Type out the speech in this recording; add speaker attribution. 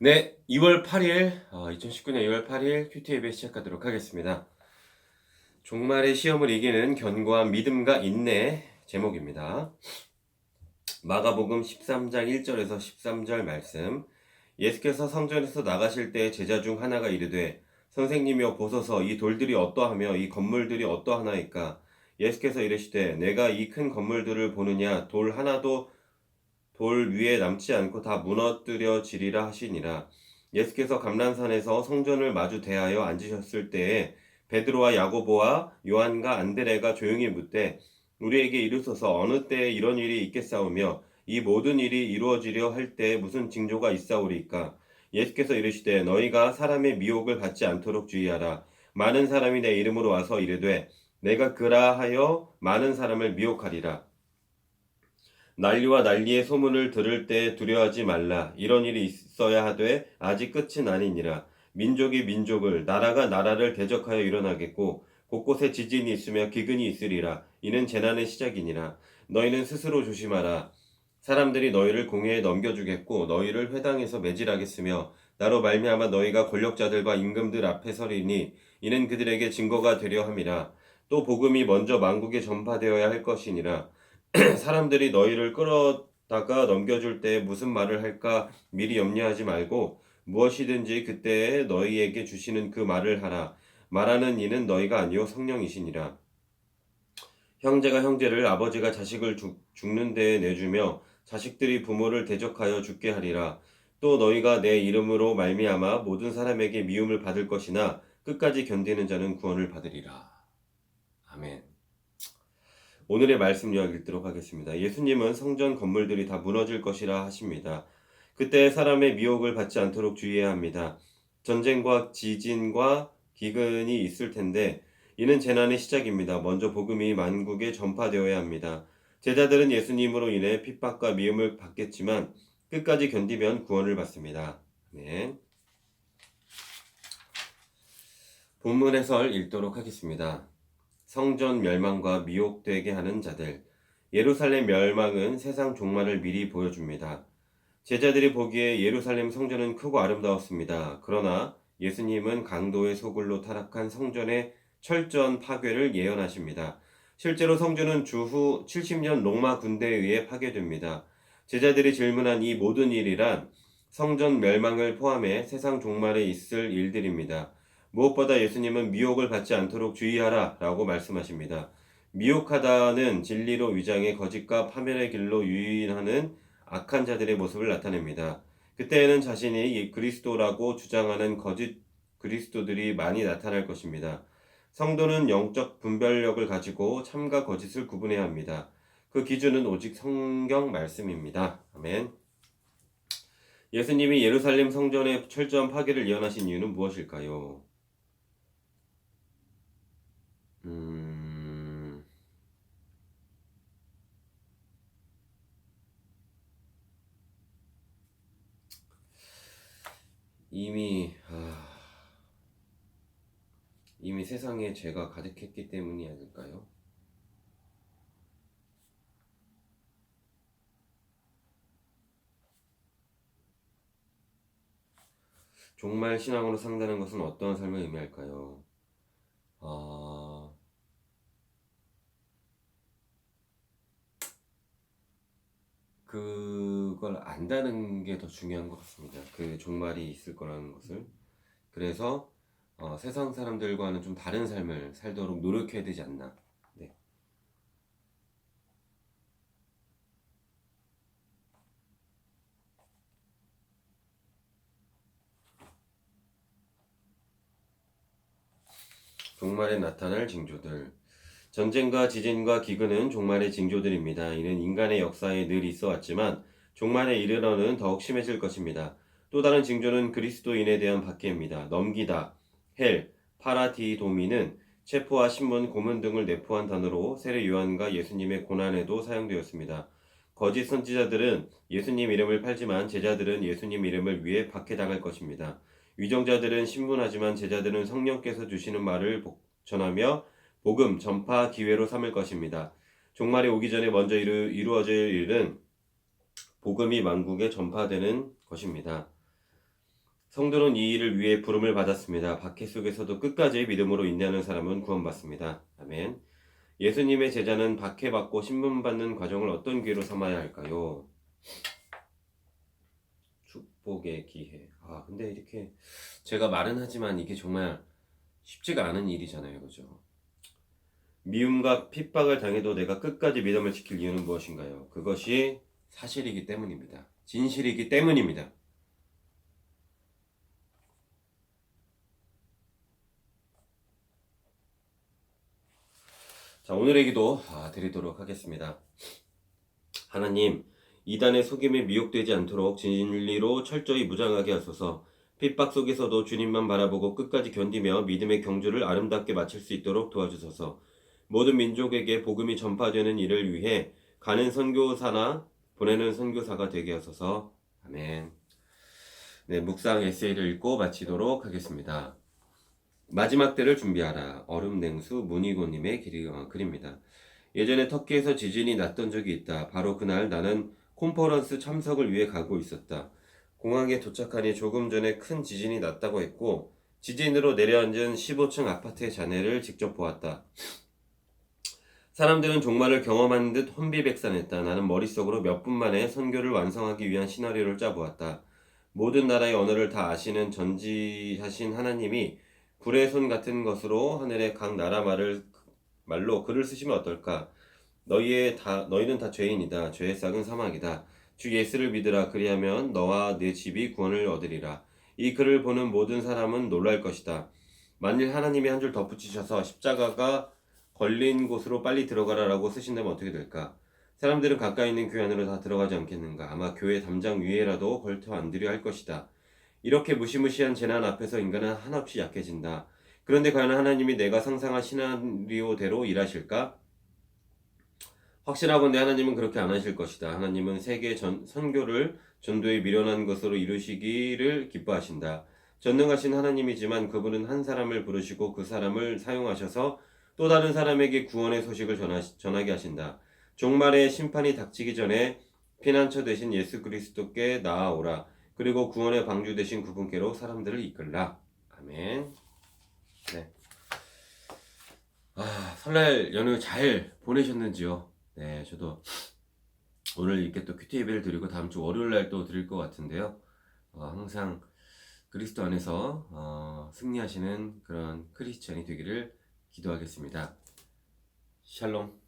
Speaker 1: 네, 2월 8일, 2019년 2월 8일 큐티 예배 시작하도록 하겠습니다. 종말의 시험을 이기는 견고한 믿음과 인내 제목입니다. 마가복음 13장 1절에서 13절 말씀. 예수께서 성전에서 나가실 때 제자 중 하나가 이르되 선생님이여 보소서 이 돌들이 어떠하며 이 건물들이 어떠하나이까. 예수께서 이르시되 내가 이 큰 건물들을 보느냐 돌 하나도 돌 위에 남지 않고 다 무너뜨려지리라 하시니라. 예수께서 감람산에서 성전을 마주 대하여 앉으셨을 때에 베드로와 야고보와 요한과 안드레가 조용히 묻되 우리에게 이르소서 어느 때에 이런 일이 있겠사오며 이 모든 일이 이루어지려 할 때에 무슨 징조가 있사오리까. 예수께서 이르시되 너희가 사람의 미혹을 받지 않도록 주의하라. 많은 사람이 내 이름으로 와서 이르되 내가 그라하여 많은 사람을 미혹하리라. 난리와 난리의 소문을 들을 때 두려워하지 말라. 이런 일이 있어야 하되 아직 끝은 아니니라. 민족이 민족을 나라가 나라를 대적하여 일어나겠고 곳곳에 지진이 있으며 기근이 있으리라. 이는 재난의 시작이니라. 너희는 스스로 조심하라. 사람들이 너희를 공회에 넘겨주겠고 너희를 회당에서 매질하겠으며 나로 말미암아 너희가 권력자들과 임금들 앞에 서리니 이는 그들에게 증거가 되려 함이라. 또 복음이 먼저 만국에 전파되어야 할 것이니라. 사람들이 너희를 끌어다가 넘겨줄 때 무슨 말을 할까 미리 염려하지 말고 무엇이든지 그때에 너희에게 주시는 그 말을 하라. 말하는 이는 너희가 아니요 성령이시니라. 형제가 형제를 아버지가 자식을 죽는 데에 내주며 자식들이 부모를 대적하여 죽게 하리라. 또 너희가 내 이름으로 말미암아 모든 사람에게 미움을 받을 것이나 끝까지 견디는 자는 구원을 받으리라. 아멘. 오늘의 말씀 요약 읽도록 하겠습니다. 예수님은 성전 건물들이 다 무너질 것이라 하십니다. 그때 사람의 미혹을 받지 않도록 주의해야 합니다. 전쟁과 지진과 기근이 있을 텐데 이는 재난의 시작입니다. 먼저 복음이 만국에 전파되어야 합니다. 제자들은 예수님으로 인해 핍박과 미움을 받겠지만 끝까지 견디면 구원을 받습니다. 네. 본문 해설 읽도록 하겠습니다. 성전 멸망과 미혹되게 하는 자들. 예루살렘 멸망은 세상 종말을 미리 보여줍니다. 제자들이 보기에 예루살렘 성전은 크고 아름다웠습니다. 그러나 예수님은 강도의 소굴로 타락한 성전의 철저한 파괴를 예언하십니다. 실제로 성전은 주후 70년 로마 군대에 의해 파괴됩니다. 제자들이 질문한 이 모든 일이란 성전 멸망을 포함해 세상 종말에 있을 일들입니다. 무엇보다 예수님은 미혹을 받지 않도록 주의하라 라고 말씀하십니다. 미혹하다는 진리로 위장해 거짓과 파멸의 길로 유인하는 악한 자들의 모습을 나타냅니다. 그때에는 자신이 그리스도라고 주장하는 거짓 그리스도들이 많이 나타날 것입니다. 성도는 영적 분별력을 가지고 참과 거짓을 구분해야 합니다. 그 기준은 오직 성경 말씀입니다. 아멘. 예수님이 예루살렘 성전의 철저한 파괴를 예언하신 이유는 무엇일까요? 이미 세상에 죄가 가득했기 때문이 아닐까요? 종말 신앙으로 산다는 것은 어떠한 삶을 의미할까요? 그걸 안다는 게 더 중요한 것 같습니다. 그 종말이 있을 거라는 것을. 그래서 세상 사람들과는 좀 다른 삶을 살도록 노력해야 되지 않나. 네. 종말에 나타날 징조들. 전쟁과 지진과 기근은 종말의 징조들입니다. 이는 인간의 역사에 늘 있어 왔지만 종말에 이르러는 더욱 심해질 것입니다. 또 다른 징조는 그리스도인에 대한 박해입니다. 넘기다, 헬, 파라디도미는 체포와 신문, 고문 등을 내포한 단어로 세례 요한과 예수님의 고난에도 사용되었습니다. 거짓 선지자들은 예수님 이름을 팔지만 제자들은 예수님 이름을 위해 박해당할 것입니다. 위정자들은 신문하지만 제자들은 성령께서 주시는 말을 전하며 복음 전파 기회로 삼을 것입니다. 종말이 오기 전에 먼저 이루어질 일은 복음이 만국에 전파되는 것입니다. 성도는 이 일을 위해 부름을 받았습니다. 박해 속에서도 끝까지 믿음으로 인내하는 사람은 구원받습니다. 아멘. 예수님의 제자는 박해받고 신분받는 과정을 어떤 기회로 삼아야 할까요? 축복의 기회. 근데 이렇게 제가 말은 하지만 이게 정말 쉽지가 않은 일이잖아요. 그죠? 미움과 핍박을 당해도 내가 끝까지 믿음을 지킬 이유는 무엇인가요? 그것이 사실이기 때문입니다. 진실이기 때문입니다. 자, 오늘의 기도 드리도록 하겠습니다. 하나님, 이단의 속임에 미혹되지 않도록 진리로 철저히 무장하게 하소서. 핍박 속에서도 주님만 바라보고 끝까지 견디며 믿음의 경주를 아름답게 마칠 수 있도록 도와주소서. 모든 민족에게 복음이 전파되는 일을 위해 가는 선교사나 보내는 선교사가 되게 하소서. 아멘. 네, 묵상 에세이를 읽고 마치도록 하겠습니다. 마지막 때를 준비하라. 얼음냉수 문희고님의 글입니다. 예전에 터키에서 지진이 났던 적이 있다. 바로 그날 나는 콘퍼런스 참석을 위해 가고 있었다. 공항에 도착하니 조금 전에 큰 지진이 났다고 했고 지진으로 내려앉은 15층 아파트의 잔해를 직접 보았다. 사람들은 종말을 경험한 듯 혼비백산했다. 나는 머릿속으로 몇 분 만에 선교를 완성하기 위한 시나리오를 짜보았다. 모든 나라의 언어를 다 아시는 전지하신 하나님이 불의 손 같은 것으로 하늘의 각 나라 말로 글을 쓰시면 어떨까? 너희는 다 죄인이다. 죄의 싹은 사망이다. 주 예수를 믿으라. 그리하면 너와 네 집이 구원을 얻으리라. 이 글을 보는 모든 사람은 놀랄 것이다. 만일 하나님이 한 줄 덧붙이셔서 십자가가 걸린 곳으로 빨리 들어가라라고 쓰신다면 어떻게 될까? 사람들은 가까이 있는 교회 안으로 다 들어가지 않겠는가? 아마 교회 담장 위에라도 걸터 앉으려 할 것이다. 이렇게 무시무시한 재난 앞에서 인간은 한없이 약해진다. 그런데 과연 하나님이 내가 상상한 시나리오대로 일하실까? 확실하건대 하나님은 그렇게 안 하실 것이다. 하나님은 세계 선교를 전도에 미련한 것으로 이루시기를 기뻐하신다. 전능하신 하나님이지만 그분은 한 사람을 부르시고 그 사람을 사용하셔서 또 다른 사람에게 구원의 소식을 전하게 하신다. 종말의 심판이 닥치기 전에 피난처 되신 예수 그리스도께 나아오라. 그리고 구원의 방주 되신 그분께로 사람들을 이끌라. 아멘. 네. 설날 연휴 잘 보내셨는지요? 네, 저도 오늘 이렇게 또 큐티 예배를 드리고 다음 주 월요일 날 또 드릴 것 같은데요. 항상 그리스도 안에서 승리하시는 그런 크리스천이 되기를 기도하겠습니다. 샬롬.